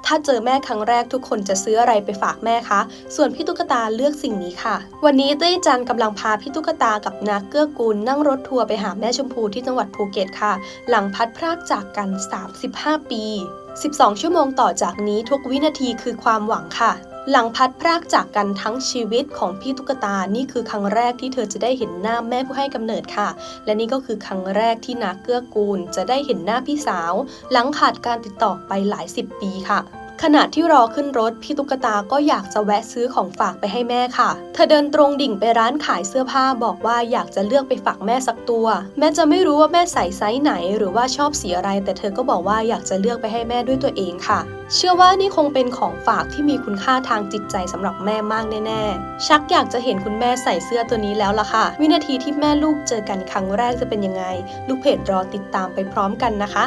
ถ้าเจอแม่ครั้งแรกทุกคนจะซื้ออะไรไปฝากแม่คะส่วนพี่ตุ๊กตาเลือกสิ่งนี้ค่ะวันนี้เต้ยจันกำลังพาพี่ตุ๊กตากับนาเกื้อกูลนั่งรถทัวร์ไปหาแม่ชมพูที่จังหวัดภูเก็ตค่ะหลังพัดพรากจากกัน35 ปี12 ชั่วโมงต่อจากนี้ทุกวินาทีคือความหวังค่ะหลังพัดพรากจากกันทั้งชีวิตของพี่ตุ๊กตานี่คือครั้งแรกที่เธอจะได้เห็นหน้าแม่ผู้ให้กำเนิดค่ะและนี่ก็คือครั้งแรกที่นาเกื้อกูลจะได้เห็นหน้าพี่สาวหลังขาดการติดต่อไปหลาย10 ปีค่ะขณะที่รอขึ้นรถพี่ตุ๊กตาก็อยากจะแวะซื้อของฝากไปให้แม่ค่ะเธอเดินตรงดิ่งไปร้านขายเสื้อผ้าบอกว่าอยากจะเลือกไปฝากแม่สักตัวแม้จะไม่รู้ว่าแม่ใส่ไซส์ไหนหรือว่าชอบสีอะไรแต่เธอก็บอกว่าอยากจะเลือกไปให้แม่ด้วยตัวเองค่ะเชื่อว่านี่คงเป็นของฝากที่มีคุณค่าทางจิตใจสำหรับแม่มากแน่ๆชักอยากจะเห็นคุณแม่ใส่เสื้อตัวนี้แล้วล่ะค่ะวินาทีที่แม่ลูกเจอกันครั้งแรกจะเป็นยังไงลูกเพจรอติดตามไปพร้อมกันนะคะ